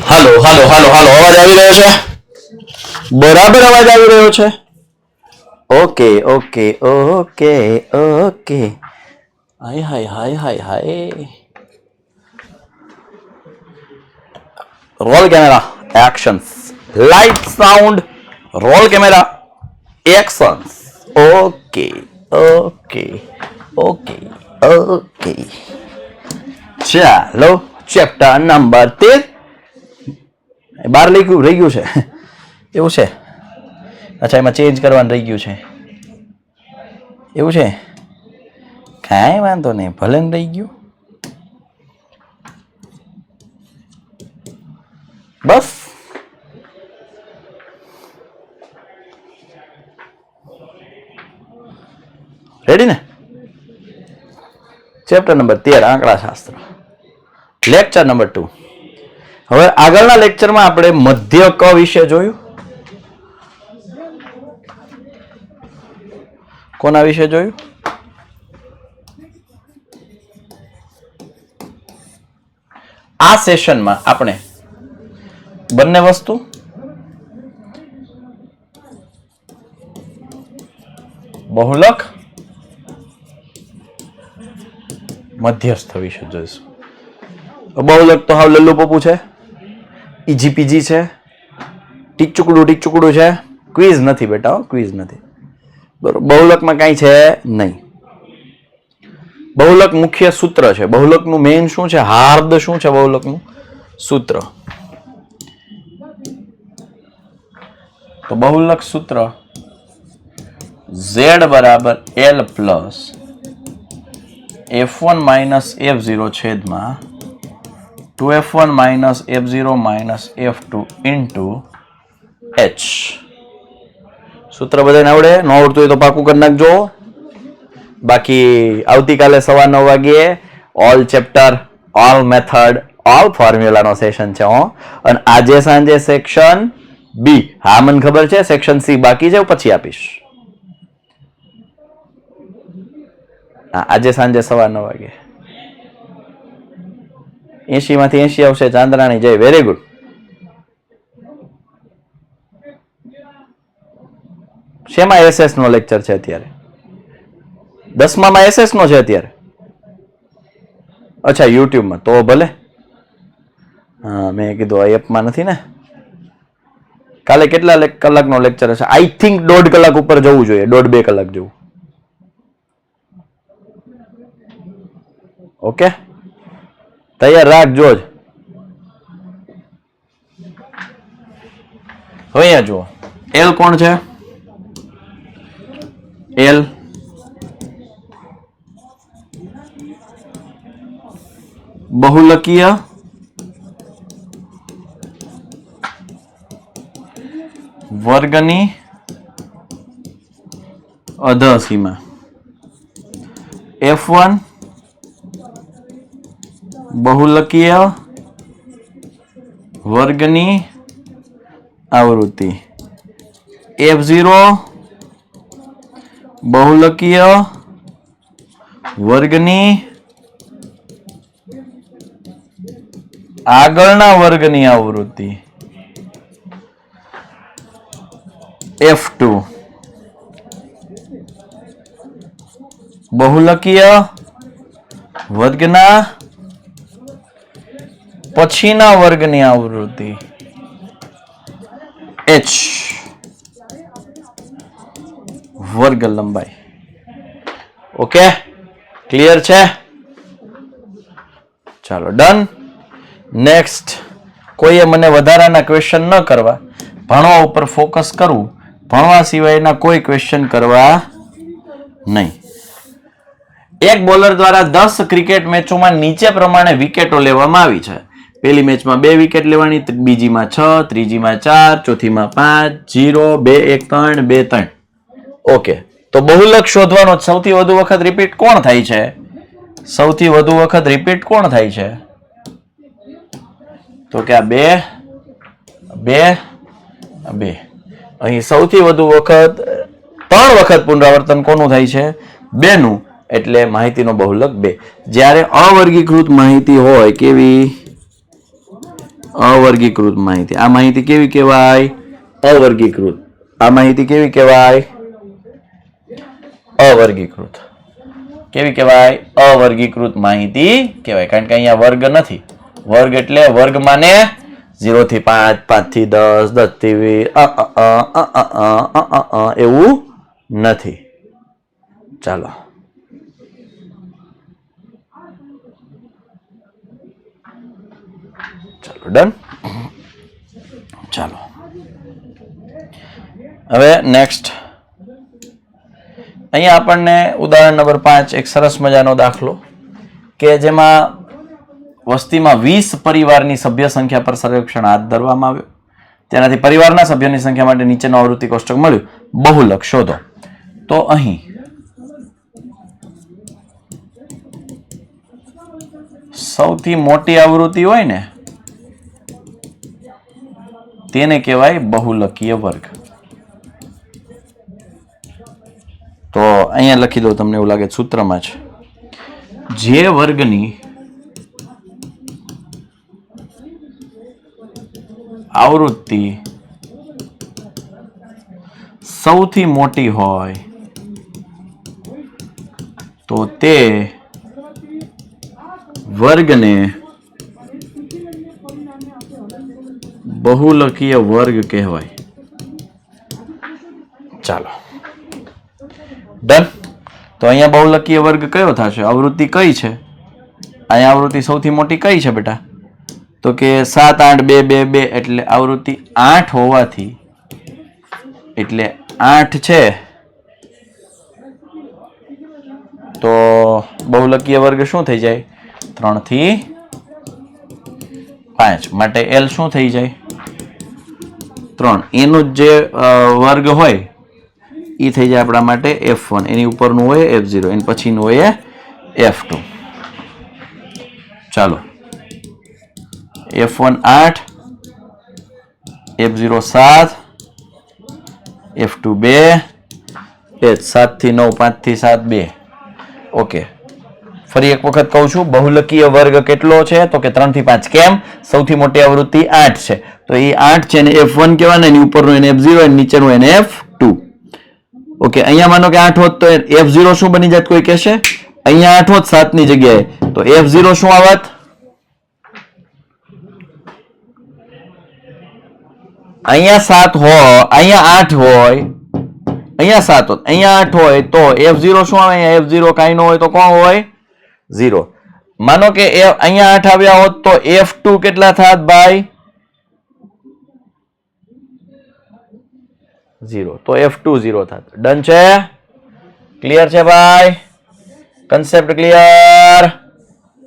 હાલો હાલો હાલો હાલો અવાજ આવી રહ્યો છે? બરાબર અવાજ આવી રહ્યો છે? Okay okay okay okay. Hi hi hi hi hi. Roll camera actions. Light sound roll camera actions. Okay okay okay okay. ચાલો ચેપ્ટર નંબર 13. 12 રહી ગયું છે એવું છે. અચ્છા એમાં ચેન્જ કરવાનું રહી ગયું છે એવું છે. કાંઈ વાંધો નહીં ભલે ને રહી ગયું. બસ રેડી ને. ચેપ્ટર નંબર 13 આંકડાશાસ્ત્ર લેક્ચર નંબર 2. હવે આગળના લેક્ચરમાં આપણે મધ્ય ક વિશે જોયું. કોના વિશે જોયું? આ સેશનમાં આપણે બંને વસ્તુ બહુલક મધ્યસ્થ વિશે જોઈશું. બહુલક તો હાવ લલ્લુ પપ્પુ છે, ઈજી પીજી છે, ટીક ચુકડું છે. ક્વિઝ નથી બેટા, ક્વિઝ નથી. બરોબર. બહુલકમાં કાંઈ છે નહીં. બહુલક મુખ્ય સૂત્ર છે. બહુલકનું મેઇન શું છે? હાર્દ શું છે બહુલકનું સૂત્ર? તો બહુલક સૂત્ર z બરાબર l plus f1 minus f0 છેદમાં 2f1 minus f0 minus f2 into h. સૂત્ર બધાને આવડે? ન આવડતું હોય તો પાકું કરી નાખજો. બાકી આવતીકાલે 9:15 વાગ્યે all chapter, all method, all ફોર્મ્યુલાનો સેશન છે. અને આજે સાંજે સેક્શન બી. હા મને ખબર છે સેક્શન સી બાકી છે, પછી આપીશ. આજે સાંજે 9:15 વાગે 80 માંથી 80 આવશે. ચાંદ્રાણી જય, વેરી ગુડ. શેમાં એસએસ નો લેક્ચર છે અત્યારે? 10માં એસએસ નો છે અત્યારે. અચ્છા યુટ્યુબમાં તો ભલે. હા મેં કીધું એપમાં નથી ને. કાલે કેટલા કલાકનો લેક્ચર હશે? આઈ થિંક 1.5 કલાક ઉપર જવું જોઈએ, 1.5-2 કલાક જેવું. ઓકે તૈયાર રાખજો જ. હવે અહીંયા જુઓ, એલ કોણ છે? એલ બહુલકીય વર્ગની અધસીમા. F1 બહુલકીય વર્ગની આવૃત્તિ. F0 બહુલકીય વર્ગની આગળના વર્ગની આવૃત્તિ. F2 બહુલકીય વર્ગના પછીના વર્ગની આવૃત્તિ. H વર્ગ લંબાઈ. ઓકે ક્લિયર છે? ચાલો ડન. નેક્સ્ટ કોઈએ મને વધારાના ક્વેશ્ચન ન કરવા, ભણવા ઉપર ફોકસ કરવું, ભણવા સિવાયના કોઈ ક્વેશ્ચન કરવા નહીં. એક બોલર દ્વારા 10 ક્રિકેટ મેચોમાં નીચે પ્રમાણે વિકેટો લેવામાં આવી છે. પહેલી મેચમાં 2 વિકેટ લેવાની, બીજીમાં 6, ત્રીજીમાં 4, ચોથીમાં 5, 0, 2, 1, 3, 2, 3. ઓકે તો બહુલક શોધવાનો સૌથી વધુ વખત રિપીટ કોણ થાય છે? સૌથી વધુ વખત રિપીટ કોણ થાય છે? તો કે આ 2, 2, 2. અહીં સૌથી વધુ વખત 3 વખત પુનરાવર્તન કોનું થાય છે? 2 નું એટલે માહિતીનો બહુલક 2. જ્યારે અવર્ગીકૃત માહિતી હોય કેવી અવર્ગીકૃત માહિતી આ માહિતી કેવી કહેવાય અવર્ગીકૃત આ માહિતી કેવી કહેવાય અવર્ગીકૃત કેવી કહેવાય અવર્ગીકૃત માહિતી કહેવાય કારણ કે અહીંયા વર્ગ નથી વર્ગ એટલે વર્ગ માને 0 થી 5 5 થી 10 10 થી 20 એવું નથી ચાલો ચાલો ડન ચાલો હવે નેક્સ્ટ અહીંયા આપણને ઉદાહરણ નંબર 5 એક સરસ મજાનો દાખલો કે જેમાં વસ્તીમાં 20 પરિવારની સભ્ય સંખ્યા પર સર્વેક્ષણ હાથ ધરવામાં આવ્યો તેનાથી પરિવારના સભ્યોની સંખ્યા માટે નીચેનું આવૃત્તિ કોષ્ટક મળ્યું બહુલક શોધો તો અહીં સૌથી મોટી આવૃત્તિ હોય ને તેને કહેવાય બહુલકીય વર્ગ તો અહીંયા લખી દો તમને એવું લાગે સૂત્રમાં છે જે વર્ગની આવૃત્તિ સૌથી મોટી હોય તો તે વર્ગને બહુલકીય વર્ગ કહેવાય ચાલો ડન તો અહીંયા બહુલકીય વર્ગ કયો થશે આવૃત્તિ કઈ છે અહીંયા આવૃત્તિ સૌથી મોટી કઈ છે બેટા તો કે 7 8 2 2 2 એટલે આવૃત્તિ 8 હોવાથી એટલે 8 છે તો બહુલકીય વર્ગ શું થઈ જાય 3 થી 5 માટે L શું થઈ જાય 3 એનો જે વર્ગ હોય એ થઈ જાય આપણા માટે F1 એની ઉપરનું હોય F0 એની પછીનું હોય F2 ચાલો F1 8 F0 7 F2 2 7 થી 9 5 થી 7 2 ઓકે ફરી એક વખત કહું છું બહુલકીય વર્ગ કેટલો છે તો કે 3 થી 5 કેમ સૌથી મોટી આવૃત્તિ 8 છે તો એ 8 છે એને F1 કહેવાય એની ઉપરનું એને F0 અને નીચેનું એને F2 ઓકે અહીંયા માનો કે 8 હોત તો F0 શું બની જાત કોઈ કહેશે અહીંયા 8 હોત 7 ની જગ્યાએ તો F0 શું આવત અહીંયા 7 હોય અહીંયા 8 હોય અહીંયા 7 હોત અહીંયા 8 હોય તો F0 શું આવે અહીંયા F0 કાંઈ ન હોય તો કોણ હોય 0 માનો કે અહીંયા 8 આવ્યા હોત તો F2 કેટલા થાત ભાઈ 0 તો F2 0 થાત ડન છે ક્લિયર છે ભાઈ કન્સેપ્ટ ક્લિયર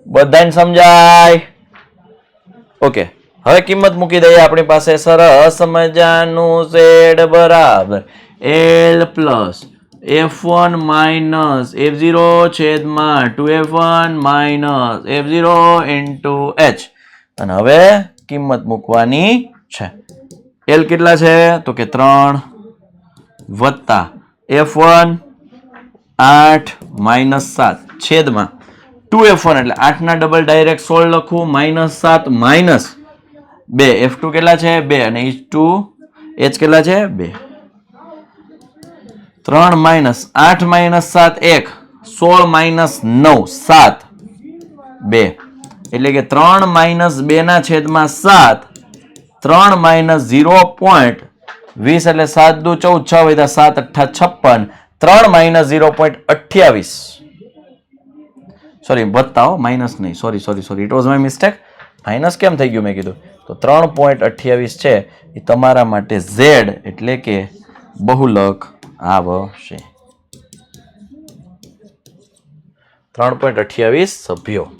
બધાને સમજાય ઓકે હવે કિંમત મૂકી દઈએ આપણી પાસે સરસ મજાનું z બરાબર L plus F1 minus F0 છેદમાં 2F1 minus F0 into H અને હવે કિંમત મૂકવાની છે L કેટલા છે તો કે 3 વત્તા F1 8 માઇનસ 7 છેદમાં 2F1 એટલે 8 ના ડબલ ડાયરેક્ટ 16 લખું માઇનસ 7 માઇનસ 2 F2 કેટલા છે 2 અને H2 H કેટલા છે 2 3 માઇનસ 8 માઇનસ 7 1 16 માઇનસ 9 7 2 એટલે કે 3 માઇનસ 2 ના છેદમાં 7 3 માઇનસ 0.20 એટલે 7 દુ 14 6 વધ્યા 7 8 56 3 માઇનસ 0.28 સોરી વત્તા માઇનસ નહીં sorry it was my mistake minus કેમ થઈ ગયું મેં કીધું તો 3.28 છે એ તમારા માટે Z એટલે કે બહુલક આવશે 3.28 સભ્યો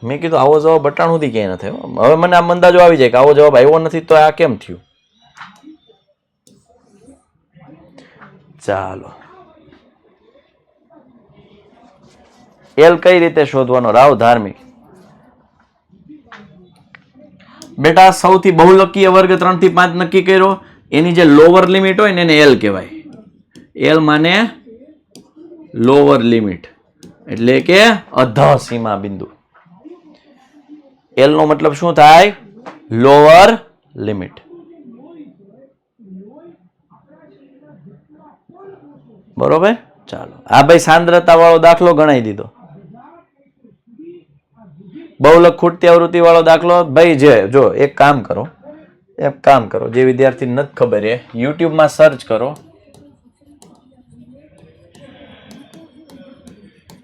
મેં કીધું આવો જવાબ બટાણ સુધી ક્યાંય નથી હવે મને આમ અંદાજો આવી જાય કે આવો જવાબ આવ્યો નથી તો આ કેમ થયું ચાલો L કઈ રીતે શોધવાનો રાવ ધાર્મિક બેટા સૌથી બહુલકીય વર્ગ 3 થી 5 નક્કી કર્યો એની જે લોવર લિમિટ હોય ને એને L કહેવાય એલ માને લોઅર લિમિટ એટલે કે અધઃ સીમા બિંદુ. એલ નો મતલબ શું થાય? Lower limit. બરોબર. ચાલો આ ભાઈ સાંદ્રતા વાળો દાખલો ગણાઈ દીધો. બહુલક ખૂટતી આવૃત્તિ વાળો દાખલો ભાઈ જો એક કામ કરો જે વિદ્યાર્થી નથી ખબર એ યુટ્યુબ માં સર્ચ કરો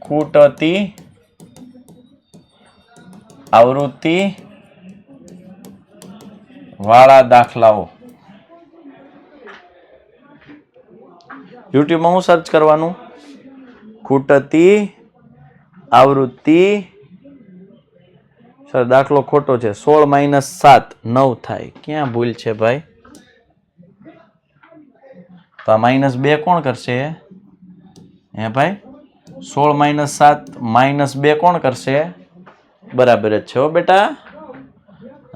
ખૂટતી આવૃત્તિ વાળા દાખલાઓ. યુટ્યુબ માં હું સર્ચ કરવાનું? ખૂટતી આવૃત્તિ. સર દાખલો ખોટો છે. 16 - 7 9 થાય. ક્યાં ભૂલ છે ભાઈ? તો આ -2 કોણ કરશે? હે ભાઈ 16 - 7 -2 કોણ કરશે? બરાબર જ છે હો બેટા.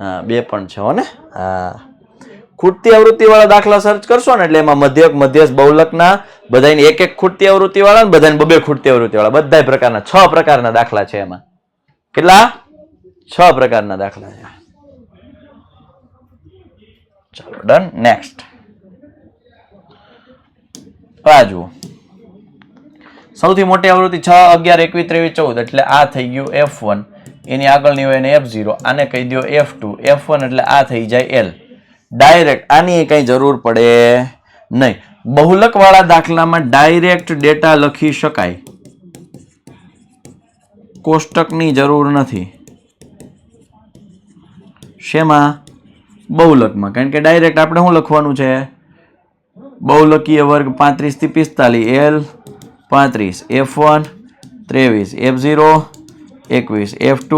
હા 2 પણ છે હો ને. હા ખૂટતી આવૃત્તિ વાળા દાખલા સર્ચ કરશો ને એટલે એમાં મધ્યક મધ્યસ્થ બહુલકના બધાને એક ખૂટતી આવૃત્તિ વાળા ને બધાને 2 ખૂટતી આવૃત્તિ વાળા બધા પ્રકારના 6 પ્રકારના દાખલા છે એમાં. કેટલા? 6 પ્રકારના દાખલા છે. ચાલો ડન. નેક્સ્ટ આ જુઓ. સૌથી મોટી આવૃત્તિ 6 11 21 23 14 એટલે આ થઈ ગયું F1. એની આગળની હોય એને F0. આને કહી દો F2. F1 એટલે આ થઈ જાય L. ડાયરેક્ટ આની કઈ જરૂર પડે નહીં. બહુલક વાળા દાખલામાં ડાયરેક્ટ ડેટા લખી શકાય. કોષ્ટકની જરૂર નથી. શેમાં? બહુલકમાં. કારણ કે ડાયરેક્ટ આપણે શું લખવાનું છે? બહુલકીય વર્ગ 35 થી 45 L 35 F1 23 F0 21 F2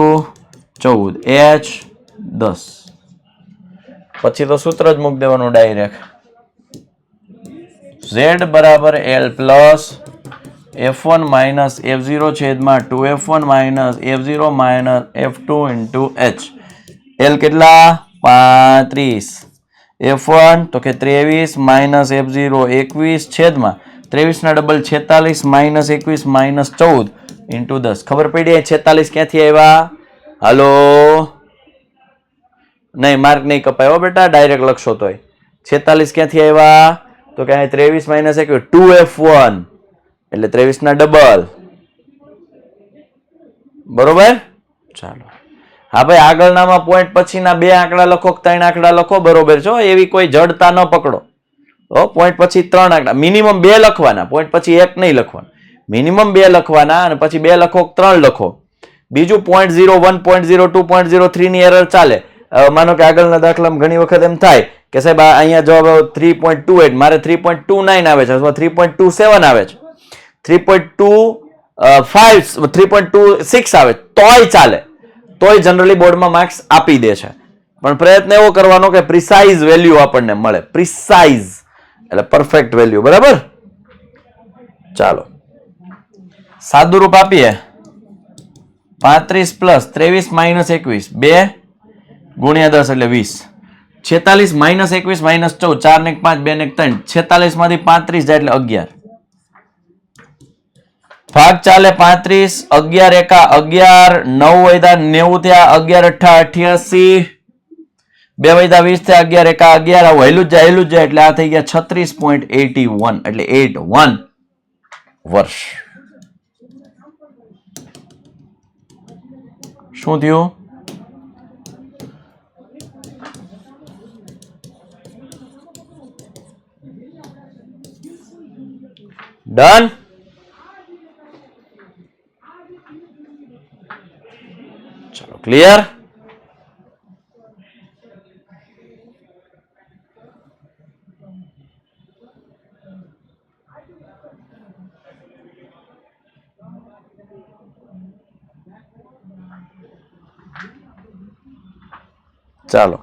14 H 10. પછી તો સૂત્ર જ મૂકી દેવાનું ડાયરેક્ટ. Z બરાબર L plus F1 minus F0 છેદમાં 2F1 minus F0 minus F2 into H. L કેટલા? 35. F1 તો કે 23 માઇનસ F0 21 છેદમાં 23 ના ડબલ 46 માઇનસ 21 માઇનસ 14 ઇન્ટુ 10. ખબર પડી? 46 ક્યાંથી આવ્યા? હાલો નહીં માર્ક નહીં કપાય હો બેટા. ડાયરેક્ટ લખશો તોય 46 ક્યાંથી આવ્યા? તો કે 23 માઇનસ 21 2F1 એટલે 23 ના ડબલ. બરોબર. ચાલો હા ભાઈ આગળનામાં પોઈન્ટ પછીના 2 આંકડા લખો 3 આંકડા લખો બરોબર છો. એવી કોઈ જડતા ન પકડો. પોઈન્ટ પછી 3 આંકડા મિનિમમ 2 લખવાના. પોઈન્ટ પછી 1 નહીં લખવાનું. મિનિમમ 2 લખવાના અને પછી 2 લખો 3 લખો. બીજું 0.01 0.02 0.03 ની એરર ચાલે. માનો કે આગળના દાખલામાં ઘણી વખત એમ થાય કે સાહેબ અહીંયા જવાબ 3.28 મારે 3.29 આવે છે અથવા 3.27 આવે છે 3.25 3.26 આવે તોય ચાલે. તોય જનરલી બોર્ડમાં માર્ક્સ આપી દે છે. પણ પ્રયત્ન એવો કરવાનો કે પ્રિસાઇઝ વેલ્યુ આપણને મળે. પ્રિસાઇઝ એટલે પરફેક્ટ વેલ્યુ. બરાબર. ચાલો સાદું રૂપ આપીએ. 35 પ્લસ 23 માઇનસ 21 2 ગુણ્યા 10 એટલે 20. 46 માઇનસ 21 માઇનસ 14 4 ને 5 2 ને 3 46 માંથી 35 જાય એટલે 11. ભાગ ચાલે 35 11 એકા 11 9 વૈદા 90 થયા 11 અઠ્ઠા 88 2 વૈદા 20 થયા 11 એકા 11 આવું હેલું જ જાય એટલે આ થઈ ગયા 36.81 એટલે 81 વર્ષ. શું થયું? ડન. ચલો ક્લિયર. ચાલો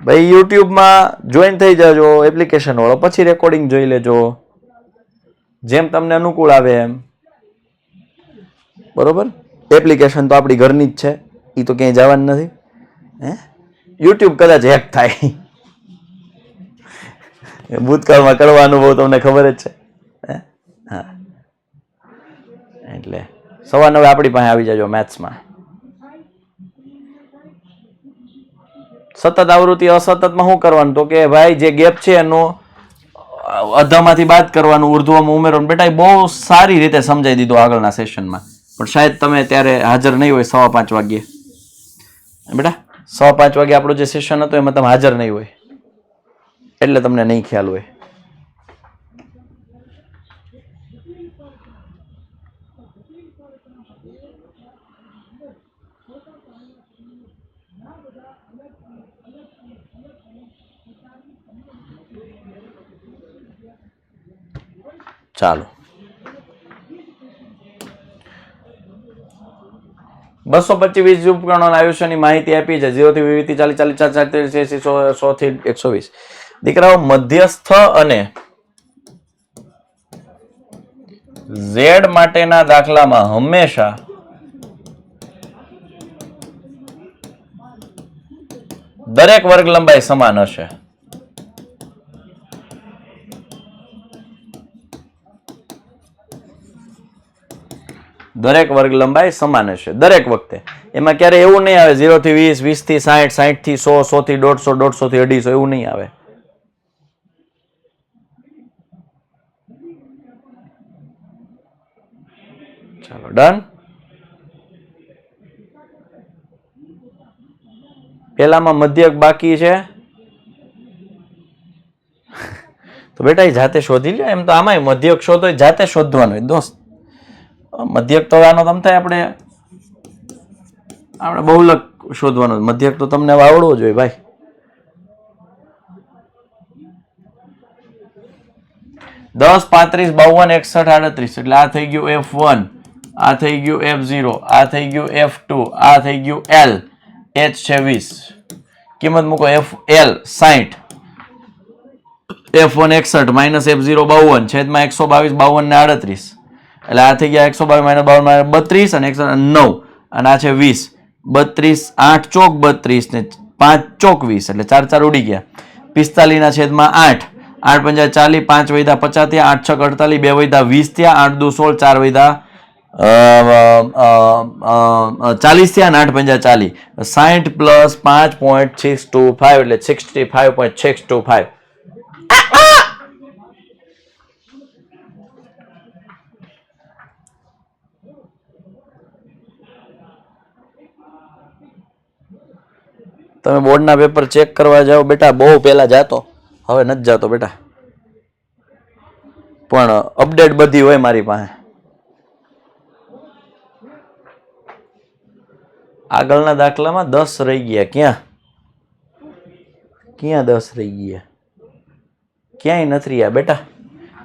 ભાઈ યુટ્યુબમાં જોઈન થઈ જાજો એપ્લિકેશન વાળો. પછી રેકોર્ડિંગ જોઈ લેજો જેમ તમને અનુકૂળ આવે એમ. બરોબર. એપ્લિકેશન તો આપણી ઘરની જ છે. એ તો ક્યાંય જવાનું નથી. યુટ્યુબ કદાચ હેક થાય. ભૂતકાળમાં કડવા અનુભવ તમને ખબર જ છે. હા એટલે 9:15 આપણી પાસે આવી જાજો મેથ્સમાં. સતત આવૃત્તિ અસતતમાં શું કરવાનું તો કે ભાઈ જે ગેપ છે એનો અધમાંથી બાદ કરવાનું, ઉર્ધ્વમાં ઉમેરવાનું. બેટા એ બહુ સારી રીતે સમજાવી દીધું આગળના સેશનમાં, પણ શાયદ તમે ત્યારે હાજર નહીં હોય 5:15 વાગ્યે. બેટા 5:15 વાગે આપણું જે સેશન હતું એમાં તમે હાજર નહીં હોય એટલે તમને નહીં ખ્યાલ હોય. ચાલો 225 વીજ ઉપકરણોના આયુષ્યની માહિતી આપી છે. 0 થી 20 થી 40 40 40 100 થી 120. દીકરાઓ મધ્યસ્થ અને Z માટેના દાખલામાં હંમેશા દરેક વર્ગ લંબાઈ સમાન હશે. દરેક વર્ગ લંબાઈ સમાન હશે દરેક વખતે. એમાં ક્યારે એવું નહીં આવે 0 થી 20 20 થી 60 60 થી 100 100 થી 150 150 થી 250 એવું નહીં આવે. ચાલો ડન. પેલામાં મધ્યક બાકી છે તો બેટા એ જાતે શોધી લે. એમ તો આમાં મધ્યક શોધો જાતે શોધવાનો હોય દોસ્ત. મધ્યક તો આનો તમ થાય આપણે બહુલક શોધવાનો. મધ્યક તો તમને આવડવો જોઈએ ભાઈ. દસ 35 52 61 38 એટલે આ થઈ ગયું F1, આ થઈ ગયું F0, આ થઈ ગયું F2, આ થઈ ગયું L. H છે 20. કિંમત મૂકો FL 60, F1 61 માઇનસ F0 52 છેદમાં 122 52 ને 38 એટલે આ થઈ ગયા 122 માઇનસ 52 32 અને 109 અને આ છે 20. 32 8 ચોક 32 ને 5 ચોક 20 એટલે 4 4 ઉડી ગયા. 45 ના છેદમાં 8 8 પંજા 40 5 વૈધા 50 થયા 8 6 48 2 વૈધા 20 થયા 8 2 16 4 વૈધા 40 થયા 8 પંજા 40 60 પ્લસ 5.625 એટલે 65.625. તમે બોર્ડના પેપર ચેક કરવા જાઓ બેટા, બહુ પહેલા જાતો, હવે નથી જાતો બેટા, પણ અપડેટ બધી હોય મારી પાસે. આગળના દાખલામાં 10 રહી ગયા. ક્યાં 10 રહી ગયા? ક્યાંય નથી રહ્યા બેટા.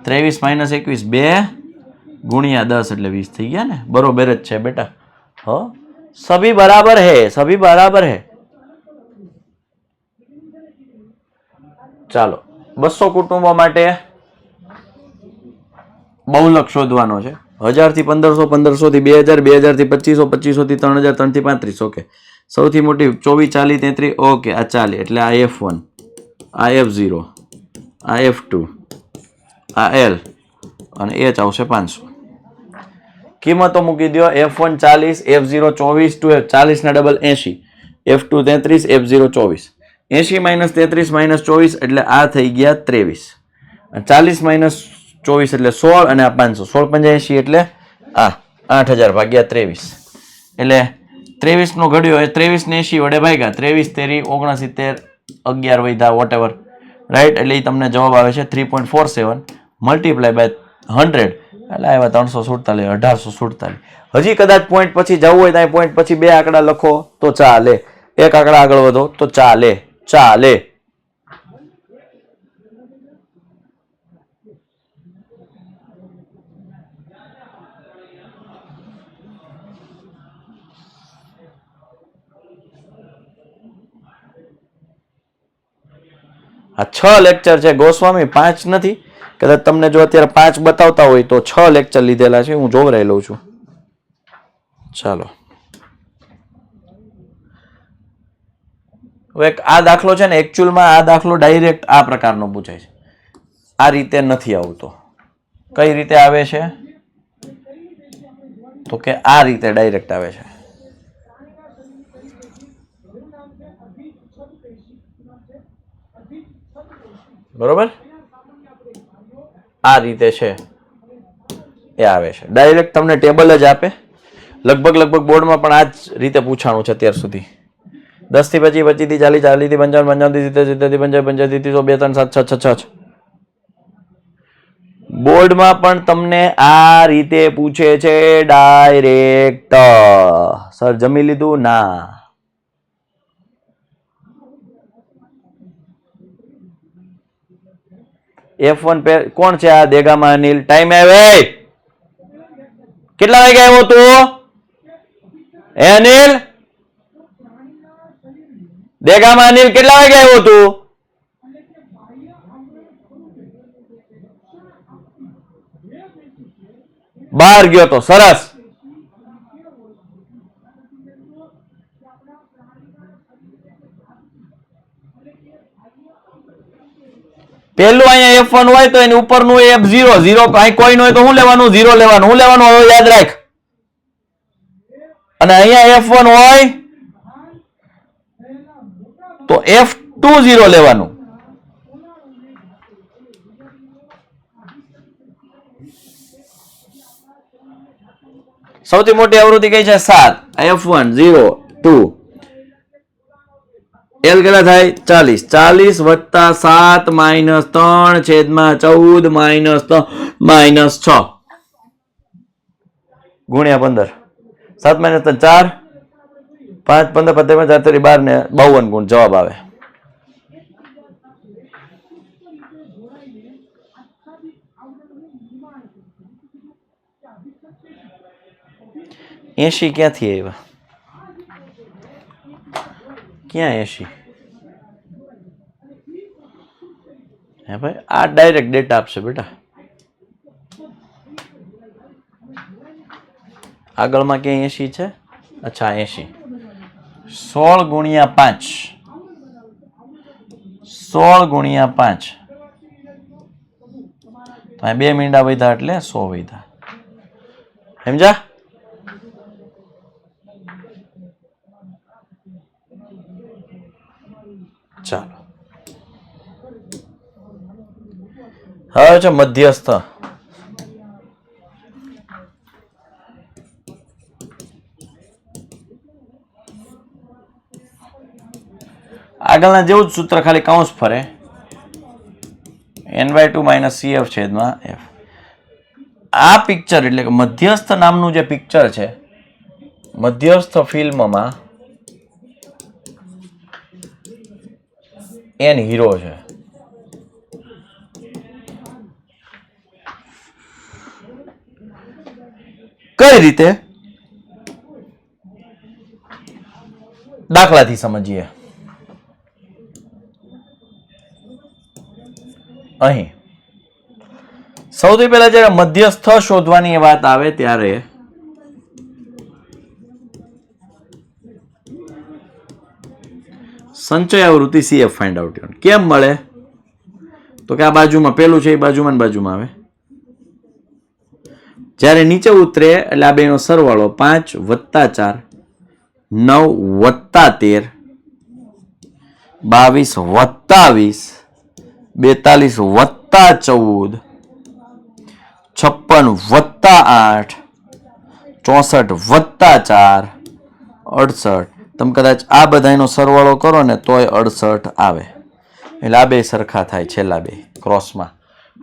23 માઇનસ 21 2 ગુણ્યા 10 એટલે 20 થઈ ગયા ને. બરોબર જ છે બેટા. હો સભી બરાબર હે, સભી બરાબર હે. ચાલો 200 કુટુંબો માટે બહુલક શોધવાનો છે. 1000 થી 1500, 1500 થી 2000, 2000 થી 2500, 2500 થી 3000, 3 થી 35. ઓકે. સૌથી મોટી 24 40 33. ઓકે આ 40 એટલે આ F1, આ F0, આ F2, આ L અને H આવશે 500. કિંમતો મૂકી દો. F1 40, F0 24, 40 ના double 80, F2 33, F0 24. 80 minus 33 minus 24 એટલે આ થઈ ગયા 23. 40 માઇનસ 24 એટલે 16 અને આ 500. 16 પંજા 80 એટલે આ 8000 ભાગ્યા 23 એટલે 23 નો ઘડ્યો એ 23 ને 80 વડે ભાગ્યા 23 તેરી 69 11 વૈધા વોટેવર રાઈટ. એટલે એ તમને જવાબ આવે છે 3.47 મલ્ટીપ્લાય બાય 100 એટલે આવ્યા 347 1847. હજી કદાચ પોઈન્ટ પછી જવું હોય તો પોઈન્ટ પછી 2 આંકડા લખો તો ચાલે, 1 આંકડા આગળ વધો તો ચાલે. આ 6 લેક્ચર છે ગોસ્વામી, 5 નથી. કદાચ તમને જો અત્યારે 5 બતાવતા હોય તો 6 લેક્ચર લીધેલા છે, હું જોવરાઈ લઉં છું. ચાલો હવે આ દાખલો છે ને, એકચ્યુઅલમાં આ દાખલો ડાયરેક્ટ આ પ્રકારનો પૂછાય છે, આ રીતે નથી આવતો. કઈ રીતે આવે છે? તો કે આ રીતે ડાયરેક્ટ આવે છે. બરોબર, આ રીતે છે એ આવે છે ડાયરેક્ટ. તમને ટેબલ જ આપે. લગભગ બોર્ડમાં પણ આ જ રીતે પૂછાણું છે અત્યાર સુધી. 10 થી 25, 25 થી 40, 40 થી 55, 55 થી 70, 70 થી 55, 55 થી 100, 2, 3, 7, 6, 6, 6. બોર્ડમાં પણ તમને આ રીતે પૂછે છે ડાયરેક્ટ. સર જમી લીધું? ના. F1 કોણ છે આ? દેગામાં અનિલ. ટાઈમ આવે. કેટલા વાગે આવ્યો તું? હે અનિલ? દેગામાં અનિલ કેટલા વાગે આવ્યો તું? બહાર ગયો તો. સરસ. પેલું અહીંયા F1 હોય તો એની ઉપરનું F0. 0 કઈ કોઈ હોય તો શું લેવાનું? 0 લેવાનું. શું લેવાનું? હવે યાદ રાખ. અને અહીંયા F1 હોય તો F2 0 લેવાનું. સૌથી મોટી આવૃત્તિ કઈ છે? 7. F1 0 2. L કેટલા થાય? 40. 40 + 7 - 3 છેદમાં 14 - 3 - 6 ગુણ્યા 15. 7 - 3 4. 5 15 15 4 12 ને 52 ગુણ જવાબ આવે. એસી ક્યાંથી આવ્યા? ક્યાં 80? હે ભાઈ, આ ડાયરેક્ટ ડેટા આપશે બેટા. આગળમાં ક્યાં 80 છે? અચ્છા 80. 16 ગુણ્યા 5. 16 ગુણ્યા 5. તો 2 મીંડા વધ્યા એટલે 100 વધ્યા. સમજા? ચાલો હવે છે મધ્યસ્થ. આગળના જેવું જ સૂત્ર, ખાલી કૌંસ ફરે. n/2 - CF છેદમાં F. આ પિક્ચર એટલે કે મધ્યસ્થ નામનું જે પિક્ચર છે, મધ્યસ્થ ફિલ્મમાં n હીરો છે. કઈ રીતે? દાખલાથી સમજીએ. અહીં સૌથી પહેલા જ્યારે મધ્યસ્થ શોધવાની વાત આવે ત્યારે સંચય આવૃત્તિ CF ફાઇન્ડ આઉટ કેમ મળે? તો કે આ બાજુમાં પેલું છે, એ બાજુમાં આવે. જ્યારે નીચે ઉતરે એટલે આ બેનો સરવાળો 5 + 4 9 + 13 22 + 20 42 + 14 56 + 8 64 + 4 68. તમે કદાચ આ બધાનો સરવાળો કરો ને તોય 68 આવે. એટલે આ બે સરખા થાય, છેલ્લા બે ક્રોસમાં.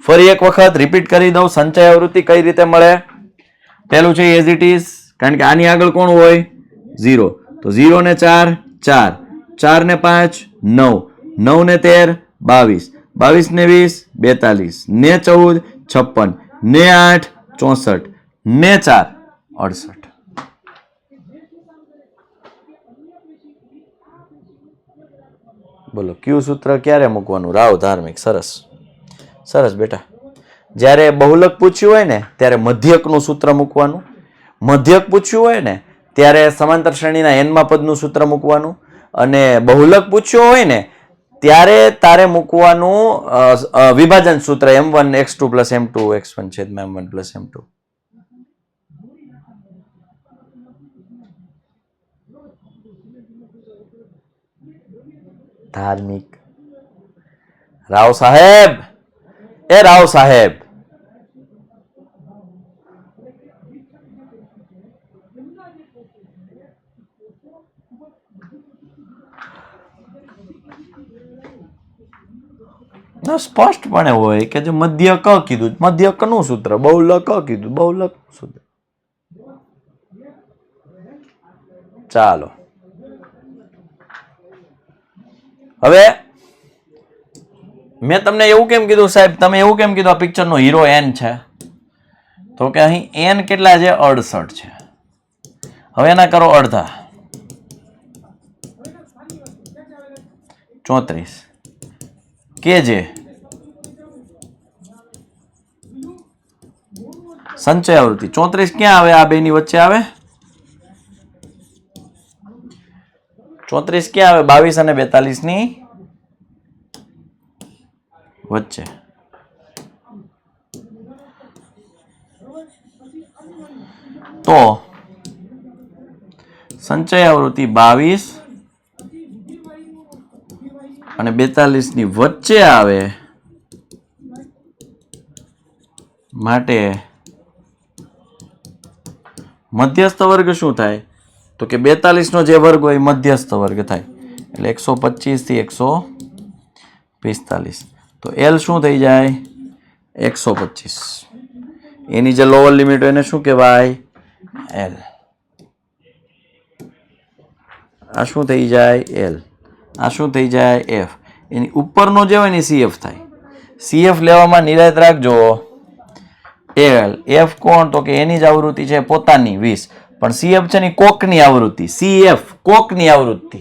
ફરી એક વખત રિપીટ કરી દઉં. સંચય આવૃત્તિ કઈ રીતે મળે? પેલું છે એઝ ઇટ ઇઝ, કારણ કે આની આગળ કોણ હોય? 0. તો 0 ને 4 4, 4 ને 5 9, 9 ને 13 22, 22 ને 20 42, ને 14 56, ને 8 64, ને 4 68. બોલો ક્યુ સૂત્ર ક્યારે મૂકવાનું? રાવ ધાર્મિક. સરસ સરસ બેટા. જ્યારે બહુલક પૂછ્યું હોય ને ત્યારે મધ્યકનું સૂત્ર મૂકવાનું. મધ્યક પૂછ્યું હોય ને ત્યારે સમાંતર શ્રેણીના n માં પદનું સૂત્ર મૂકવાનું. અને બહુલક પૂછ્યું હોય ને ત્યારે તારે મૂકવાનું વિભાજન સૂત્ર m1 x2 plus m2 x1 છેદમાં m1 પ્લસ m2. ધાર્મિક રાવ સાહેબ, એ રાવ સાહેબ, સ્પષ્ટપણે હોય કે જો મધ્ય ક કીધું, મધ્ય ક નું સૂત્ર, બહુલ ક કીધું, બહુલ સૂત્ર. ચાલો હવે મેં તમને એવું કેમ કીધું સાહેબ, તમે એવું કેમ કીધું આ પિક્ચર નો હીરો એન છે? તો કે અહીં એન કેટલા છે? 68 છે. હવે એના કરો અડધા, 34 કે જે સંચય આવૃત્તિ 34 ક્યાં આવે? આ બે ની વચ્ચે આવે. 34 ક્યાં આવે? 22 અને 42 ની વચ્ચે. તો સંચય આવૃત્તિ 22 અને 42 ની વચ્ચે આવે માટે મધ્યસ્થ વર્ગ શું થાય? તો કે 42 નો જે વર્ગ હોય મધ્યસ્થ વર્ગ થાય, એટલે 125 થી 145. તો એલ શું થઈ જાય? 125. એની જે લોઅર લિમિટ હોય એને શું કહેવાય? એલ. આ શું થઈ જાય? એલ. આ શું થઈ જાય? એફ. એની ઉપરનો જે હોય ને સીએફ થાય. સીએફ લેવામાં નિરાયત રાખજો. એલ એફ કોણ? તો કે એની જ આવૃત્તિ છે પોતાની 20, પણ સીએફ છે ને કોકની આવૃત્તિ. સીએફ કોકની આવૃત્તિ,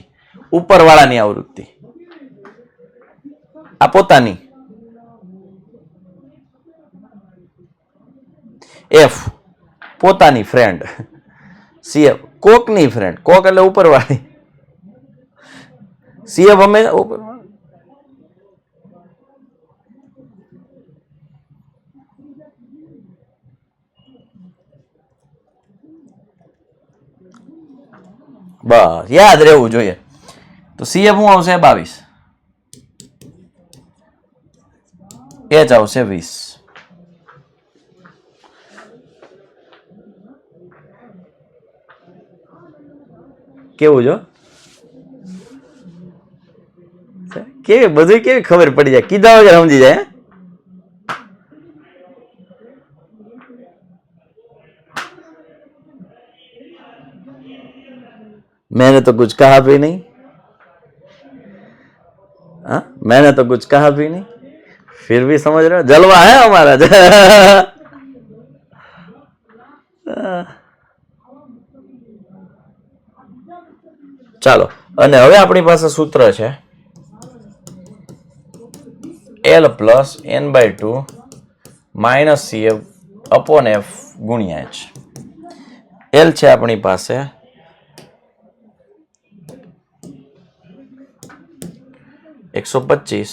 ઉપરવાળાની આવૃત્તિ. આ પોતાની. એફ પોતાની ફ્રેન્ડ, સીએફ કોકની ફ્રેન્ડ. કોક એટલે ઉપરવાળી, સીએફ હંમેશા ઉપર. બસ યાદ રહેવું જોઈએ. તો સીએફ શું આવશે? 22. એચ આવશે 20. કેવું જો કેવી બધું કેવી ખબર પડી જાય, કીધા વગર સમજી જાય. मैंने तो कुछ कहा भी नहीं, हाँ मैंने तो कुछ कहा भी नहीं, फिर भी समझ रहे हो? जलवा है हमारा. ચાલો, અને હવે આપણી પાસે સૂત્ર છે L plus n/2 minus CF upon F ગુણ્યા H. L છે આપણી પાસે 125,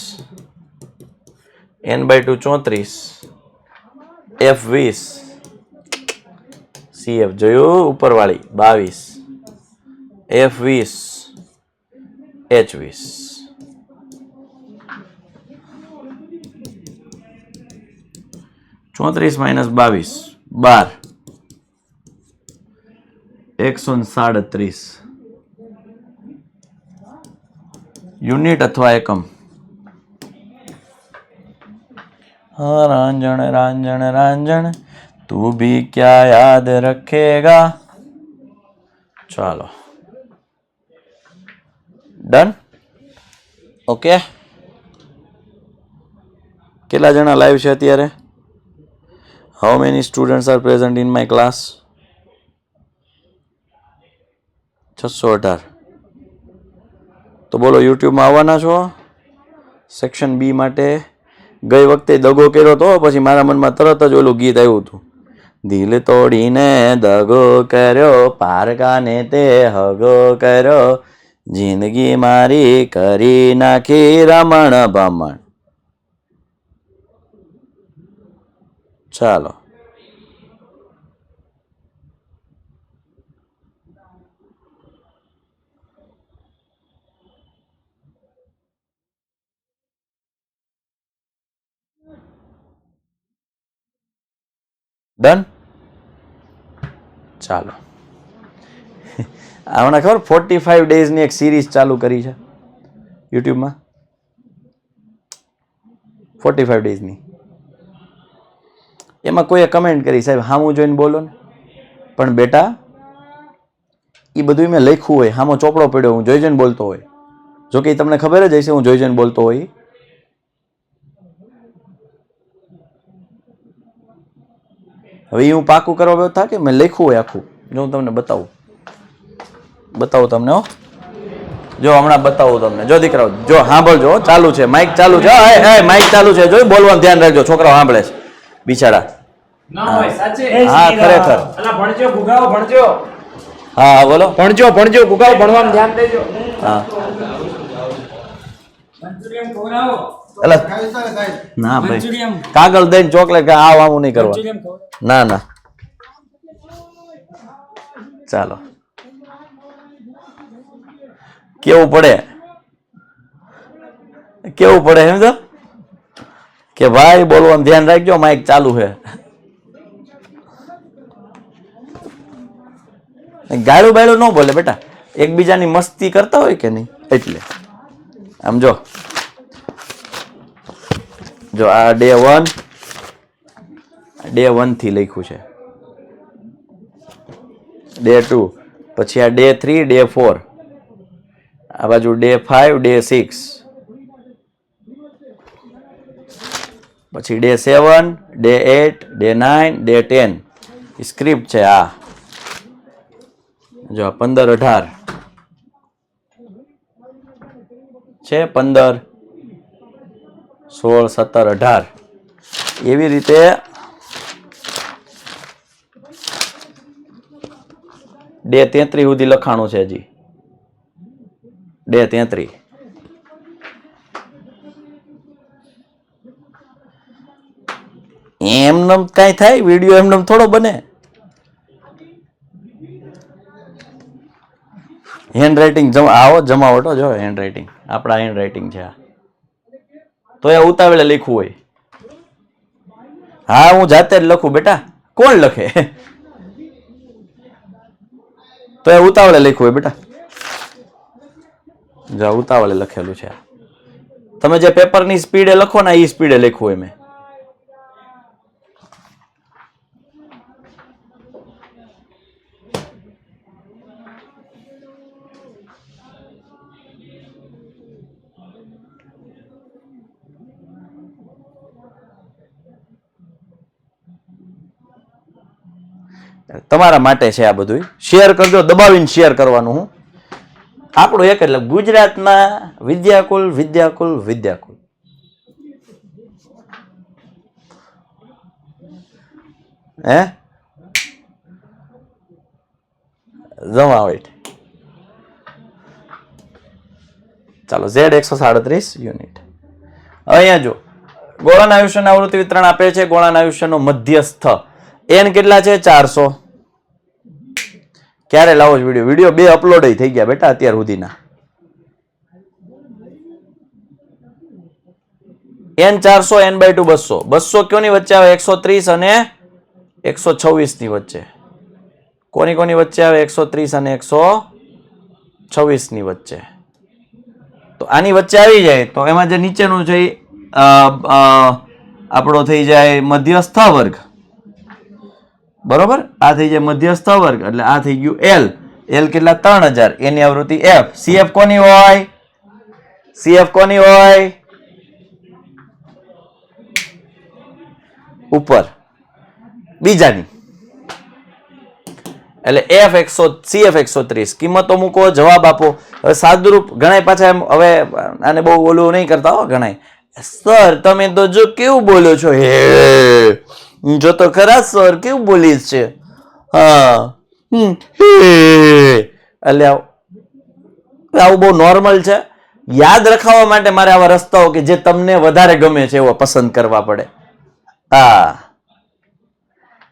n/2 34, F 20, CF જોયું ઉપરવાળી 22, F 20, H 20. ચોત્રીસ માઇનસ 22 12, 137 યુનિટ અથવા એકમ. हाँ रांझण रांझण रांझण तू भी क्या याद रखेगा. ચાલો ડન. ઓકે, કેટલા જણા લાઈવ છે અત્યારે? How many students are present in my class? 618. તો બોલો, યુટ્યુબમાં આવવાના છો સેક્શન બી માટે? ગઈ વખતે દગો કર્યો તો, પછી મારા મનમાં તરત જ ઓલું ગીત આવ્યું હતું, દિલ તોડીને દગો કર્યો પારકાને તે હગો કર્યો, જિંદગી મારી કરી નાખી રમણ ભમણ. ચાલો ડન. ચાલો હમણાં ખબર 45 ડેઝની એક સિરીઝ ચાલુ કરી છે યુટ્યુબમાં. 45 ડેઝની એમાં કોઈએ કમેન્ટ કરી સાહેબ હામું જોઈને બોલો ને. પણ બેટા એ બધું મેં લખ્યું હોય, હામો ચોપડો પડ્યો, હું જોઈ જોઈને બોલતો હોય. જો કે તમને ખબર જ હશે હું જોઈ જોઈને બોલતો હોય. હવે હું પાકું કરવા થાય કે મેં લખ્યું હોય આખું. જો હું તમને બતાવું તમને. હો જો હમણાં બતાવું તમને. જો દીકરાઓ જો સાંભળજો, ચાલુ છે માઇક ચાલુ છે. માઇક ચાલુ છે, જો બોલવાનું ધ્યાન રાખજો. છોકરાઓ સાંભળે છે બિચારા. હા ખરેખર. હા બોલો. ભણજો ગુગાઓ ભણવામાં ધ્યાન દેજો. હા ના ભાઈ કાગળ દઈને ચોકલેટ આવું નહીં કરવા. ના ના ચાલો કેવું પડે સમજો કે ભાઈ બોલવાનું ધ્યાન રાખજો, માઇક ચાલુ છે. ગાળું બાળું ન બોલે બેટા, એકબીજાની મસ્તી કરતા હોય કે નહીં એટલે. આમ જો આ ડે 1 થી લખ્યું છે, ડે 2, પછી આ ડે 3, ડે 4, આ બાજુ ડે 5, ડે 6, પછી day 7, day 8, day 9, day 10 script છે. આ જો 15, 18 છે, 15, 16, 17, 18 એવી રીતે ડે 33 સુધી લખાણું છે. હજી ડે 33 એમનેમ કઈ થાય વિડીયો એમનેમ થોડો બને. હેન્ડ રાઇટિંગ જમાવટો જો હેન્ડ રાઇટિંગ આપણા હેન્ડ રાઇટિંગ છે આ. તો એ ઉતાવળે લખ્યું હોય. હા હું જાતે જ લખું બેટા, કોણ લખે? તો એ ઉતાવળે લખ્યું હોય બેટા. જો ઉતાવળે લખેલું છે. તમે જે પેપરની સ્પીડે લખો ને એ સ્પીડે લખ્યું હોય મેં. તમારા માટે છે આ બધું. શેર કરજો, દબાવીને શેર કરવાનું. હું આપણું એક એટલે ગુજરાતના વિદ્યાકુલ. હે જમાવટ. ચાલો Z 137 યુનિટ. અહીંયા જો ગોળાના આયુષ્યના આવૃત્તિ વિતરણ આપે છે. ગોળાના આયુષ્યનો મધ્યસ્થ n કેટલા છે? 400. ક્યારે લાવો છો વિડીયો? 2 અપલોડ થઈ ગયા બેટા અત્યાર સુધીના. n 400, n/2 200. 200 કયોની વચ્ચે આવે? 130 અને 126 ની વચ્ચે. કોની વચ્ચે આવે? 130 અને 126 ની વચ્ચે. તો આની વચ્ચે આવી જાય તો એમાં જે નીચેનું છે આપણો થઈ જાય મધ્યસ્થ વર્ગ. બરોબર? આ થઈ જાય મધ્યસ્થ વર્ગ એટલે આ થઈ ગયું L. L કેટલા? 3000. એની આવૃત્તિ F. CF કોની હોય? ઉપર બીજાની એટલે CF 130. કિંમતો મૂકો, જવાબ આપો. હવે સાદુરૂપ ગણાય પાછા એમ. હવે આને બહુ ઓલું નહીં કરતા હો ગણાય. સર તમે તો જો કેવું બોલો છો, હે જો તો ખરા સર કેવું બોલીશ છે. હા એટલે કે આવું બહુ નોર્મલ છે. યાદ રખાવવા માટે મારે આવા રસ્તાઓ કે જે તમને વધારે ગમે છે એવો પસંદ કરવા પડે. હા,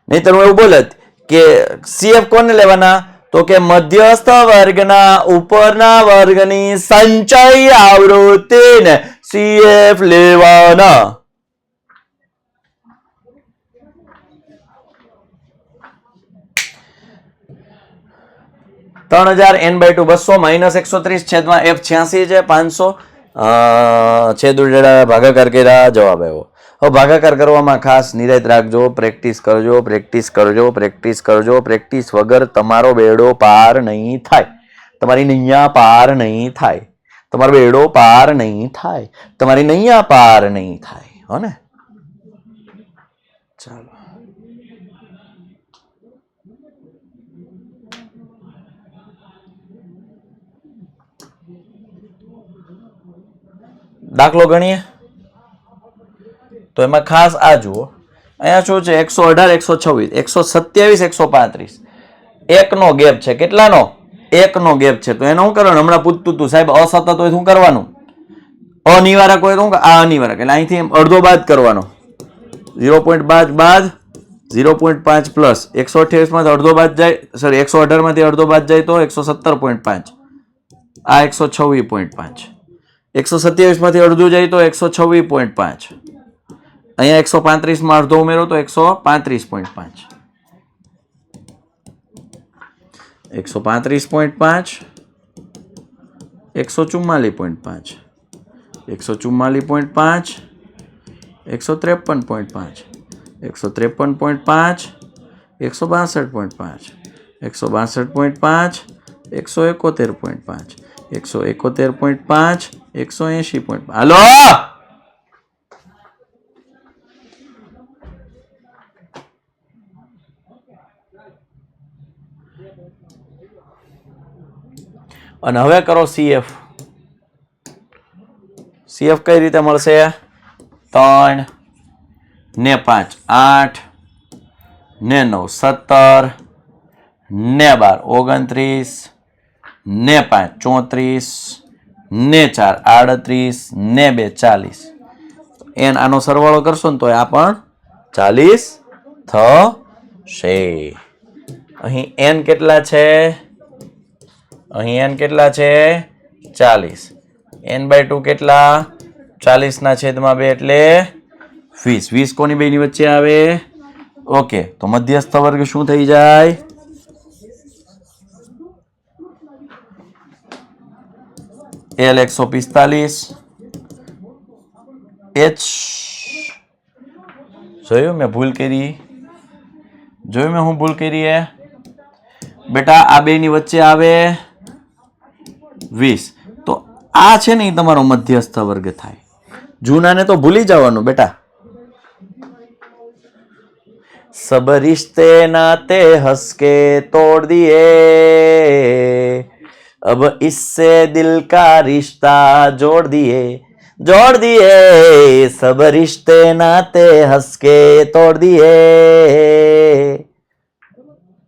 નહીતર હું એવું બોલત કે CF કોને લેવાના, તો કે મધ્યસ્થ વર્ગના ઉપરના વર્ગની સંચય આવૃત્તિને CF લેવાના. (3,000n/2) 200 માઇનસ 130 છેદમાં f86 છે 500 છેદ ઉડાડા ભાગાકાર કર્યા, જવાબ આવ્યો. હવે ભાગાકાર કરવામાં ખાસ નિરાત રાખજો, પ્રેક્ટિસ કરજો, પ્રેક્ટિસ કરજો, પ્રેક્ટિસ કરજો. પ્રેક્ટિસ વગર તમારો બેડો પાર નહીં થાય. તમારી નૈયા પાર નહીં થાય. તમારો બેડો પાર નહીં થાય. તમારી નૈયા પાર નહીં થાય. હો ને? ચાલો, દાખલો ગણીએ તો એમાં ખાસ આ જુઓ. અહીંયા શું છે? 118, 126, 127, 135. એકનો ગેપ છે. કેટલાનો? એકનો ગેપ છે. તો એનો શું કરવાનું? હમણાં પૂછતું તું સાહેબ અસતત હોય શું કરવાનું? અનિવારક હોય તો આ અનિવારક, એટલે અહીંથી અડધો બાદ કરવાનો. 0.5 બાદ 0.5 પ્લસ 128 માંથી અડધો બાદ જાય, સોરી 118 માંથી અડધો બાદ જાય તો 117.5. આ 126.5. 127 માંથી અડધું જાય તો 126.5. અહીંયા 135 માં અડધો ઉમેરો તો 135.5. 135.5, 144.5, 144.5, 153.5, 153.5, 162.5, 162.5, 171.5, 171.5, 180. હાલો, અને હવે કરો CF. CF કઈ રીતે મળશે? 3 ને 5 8 ને 9 17 ને 12 29 ને 5 34 ને 4 38 ને 2 40. એન આનો સરવાળો કરશો ને તો આ પણ 40 થશે. અહીં n કેટલા છે? અહીં n કેટલા છે? 40. n/2 કેટલા? 40 ના છેદમાં 2 એટલે 20. 20 કોની બેની વચ્ચે આવે? ઓકે, તો મધ્યસ્થ વર્ગ શું થઈ જાય? L 145. H જોયું મેં ભૂલ કરી? જોયું મેં હું ભૂલ કરી હે? બેટા આ બે ની વચ્ચે આવે 20. તો આ છે ને તમારો મધ્યસ્થ વર્ગ થાય. જૂનાને તો ભૂલી જવાનું બેટા. सब रिश्ते नाते हंस के तोड़ दिए, अब इससे दिल का रिश्ता जोड़ दिए, जोड़ दिए, सब रिश्ते नाते हंस के तोड़ दिए.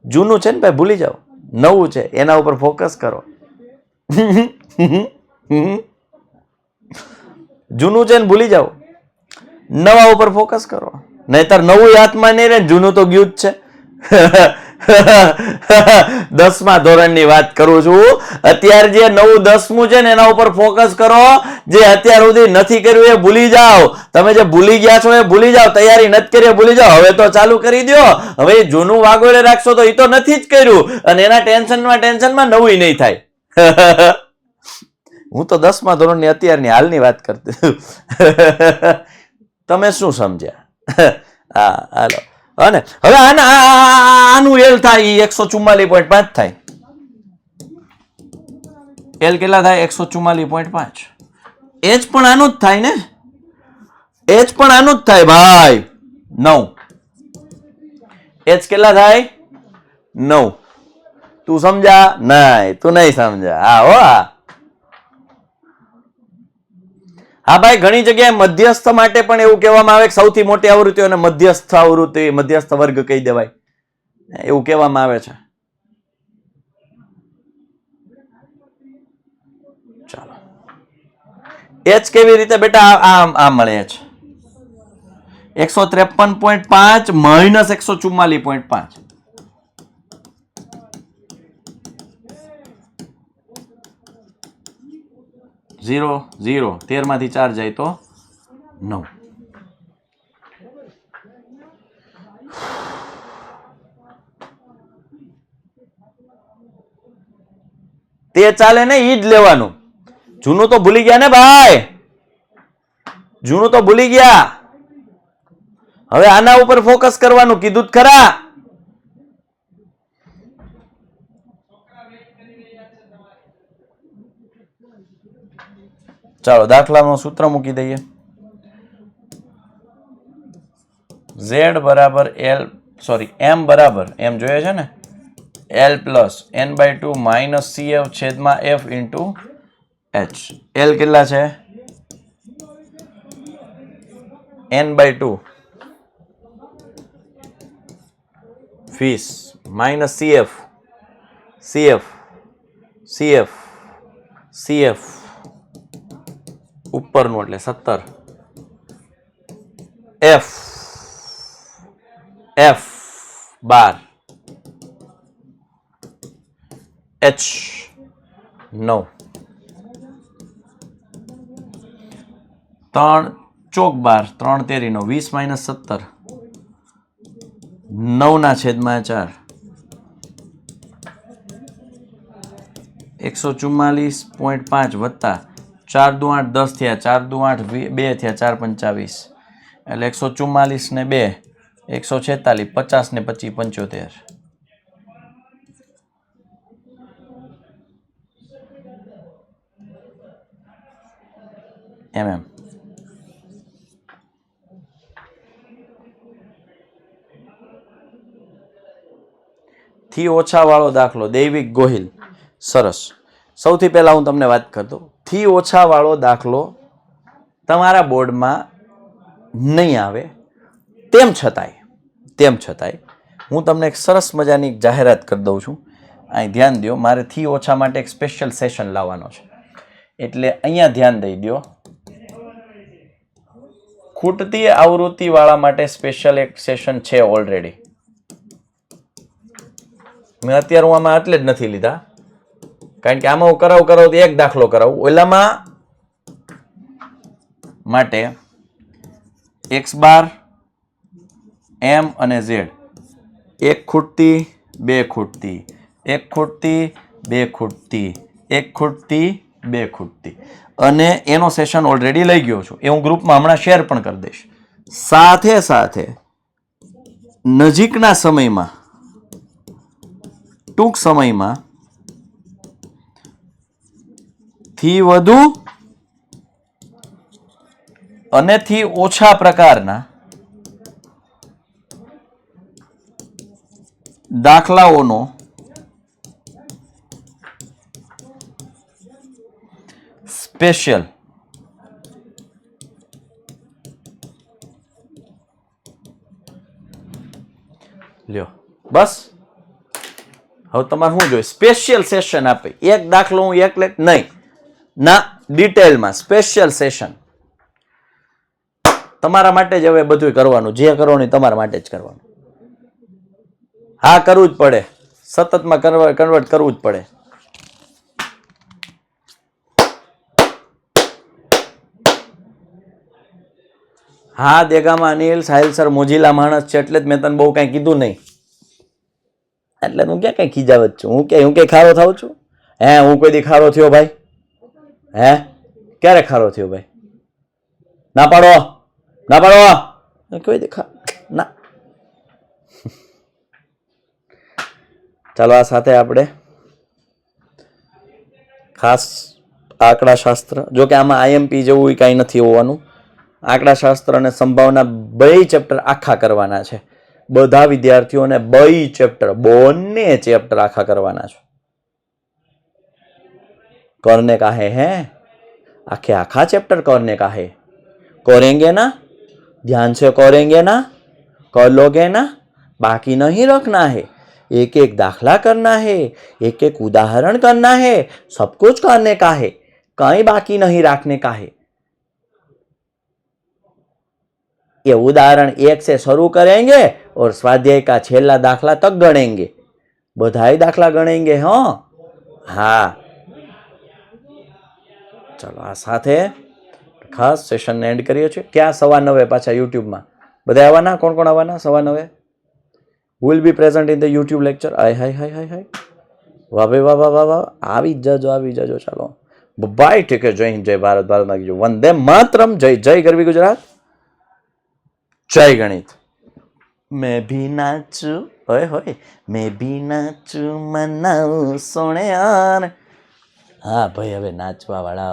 જૂનું છે ને ભાઈ ભૂલી જાઓ, નવું છે એના ઉપર ફોકસ કરો. જૂનું છે ને ભૂલી જાઓ, નવા ઉપર ફોકસ કરો. નહીતર નવું હાથમાં નહીં રહે, જૂનું તો ગયું જ છે. 10મા ધોરણની વાત કરું છું. અત્યારે જે નવું 10મું છે ને એના ઉપર ફોકસ કરો. જે અત્યાર સુધી નથી કર્યું એ ભૂલી જાઓ. તમે જે ભૂલી ગયા છો એ ભૂલી જાઓ. તૈયારી નથી કરી ભૂલી જાઓ. હવે તો ચાલુ કરી દો. હવે જૂનું વાગોળે રાખશો તો એ તો નથી જ કર્યું, અને એના ટેન્શનમાં નવું નહીં થાય. હું તો 10મા ધોરણની અત્યારની હાલની વાત કરતો. તમે શું સમજ્યા? હા, હાલો. અને હવે આનું એલ થાય 144.5 થાય. એલ કેટલા થાય? 144.5. એચ પણ આનું જ થાય ને? એચ પણ આનું જ થાય ભાઈ. 9. એચ કેટલા થાય? 9. તું સમજા? નહીં, તું નહીં સમજા. હા હો. હા ભાઈ, ઘણી જગ્યાએ મધ્યસ્થ માટે પણ એવું કહેવામાં આવે કે સૌથી મોટી આવૃત્તિ અને મધ્યસ્થ આવૃત્તિ, મધ્યસ્થ વર્ગ કહી દેવાય, એવું કહેવામાં આવે છે. એચ કેવી રીતે બેટા આ મળે છે 153.5 માઇનસ 144.5 0 0 13 માંથી 4 જાય તો 9 તે ચાલે ને ઈ જ લેવાનું જૂનું તો ભૂલી ગયા ને ભાઈ જૂનું તો ભૂલી ગયા હવે આના ઉપર ફોકસ કરવાનું કીધું જ ખરા ચાલો દાખલાનું સૂત્ર મૂકી દઈએ z બરાબર l સોરી m બરાબર m જોઈએ છે ને l plus n/2 minus cf છેદમાં f ઇન્ટુ h l કેટલા છે n/2 20 માઇનસ cf ઉપરનું એટલે 17 f 12 h 9 3 ચોક 12 3 તેરી 9 20 માઇનસ 17 9 ના છેદમાં 4 144.5 વત્તા 4 દુ 8 10 થયા 4 દુ 8 2 થયા 4 25 એટલે 144 ને 2 146 50 ને 25 75 mm થી ઓછા વાળો દાખલો દૈવિક ગોહિલ સરસ સૌથી પહેલા હું તમને વાત કરતો થી ઓછા વાળો દાખલો તમારા બોર્ડમાં નહીં આવે તેમ છતાંય હું તમને એક સરસ મજાની જાહેરાત કરી દઉં છું અહીં ધ્યાન દો મારે થી ઓછા માટે એક સ્પેશિયલ સેશન લાવવાનો છે એટલે અહીંયા ધ્યાન દઈ દો ખૂટતી આવૃત્તિ વાળા માટે સ્પેશિયલ એક સેશન છે ઓલરેડી મેં અત્યારે હું આમાં એટલે જ નથી લીધા કારણ કે આમાં હું કરાવું એક દાખલો કરાવું ઓલામાં માટે x બાર m અને z એક ખૂટતી બે ખૂટતી એક ખૂટતી બે ખૂટતી એક ખૂટતી બે ખૂટતી અને એનો સેશન ઓલરેડી લઈ ગયો છું એ હું ગ્રુપમાં હમણાં શેર પણ કરી દઈશ સાથે સાથે નજીકના સમયમાં ટૂંક સમયમાં થી વધુ અને થી ઓછા પ્રકારના દાખલાઓનો સ્પેશિયલ લ્યો બસ હવે તમારે શું જોઈએ સ્પેશિયલ સેશન આપે એક દાખલો હું એક લેક નહીં ના ડિટેલમાં સ્પેશિયલ સેશન તમારા માટે જ હવે બધું કરવાનું જે કરવાનું તમારા માટે જ કરવાનું હા કરવું જ પડે સતતમાં કન્વર્ટ કરવું જ પડે હા દેગામાં અનિલ સાહિલ સર મોજીલા માણસ છે એટલે જ મેં તને બહુ કઈ કીધું નહીં એટલે હું ક્યાં કઈ ખીજાવત છું હું કઈ ખારો થાઉં છું હે હું કોઈ દી ખારો થયો ભાઈ હે ક્યારે ખારો થયો ભાઈ ના પાડો કોઈ દી ના ચાલો આ સાથે આપણે ખાસ આંકડાશાસ્ત્ર જો કે આમાં આઈએમપી જેવું કાંઈ નથી હોવાનું આંકડાશાસ્ત્ર અને સંભાવના બે ચેપ્ટર આખા કરવાના છે બધા વિદ્યાર્થીઓને બે ચેપ્ટર બંને ચેપ્ટર આખા કરવાના છે करने का है आखे आखा चैप्टर करने का है करेंगे ना ध्यान से करेंगे ना कर लोगे ना बाकी नहीं रखना है एक एक दाखला करना है एक उदाहरण करना है सब कुछ करने का है कहीं बाकी नहीं रखने का है ये उदाहरण 1 से शुरू करेंगे और स्वाध्याय का छेल्ला दाखला तक गणेंगे बधाई दाखला गणेंगे हाँ हाँ चलो आ साथे खास सेशन ने एंड करिए छे क्या 9:15 पाछा YouTube में बधाई आववाना कोण कोण आववाना 9:15 will be present in the YouTube lecture हाय हाय हाय हाय हाय वाह भाई वाह वाह वाह वाह આવી જાજો ચાલો બાય ઠીક છે જય હિન્દ જય ભારત ભારત માં કીજો વંદે માતરમ જય જય ગરવી ગુજરાત जय गणित मैं भी नाचू होए होए मैं भी नाचू मनाऊ सोने यार हाँ भाई हवे नाचवा वाला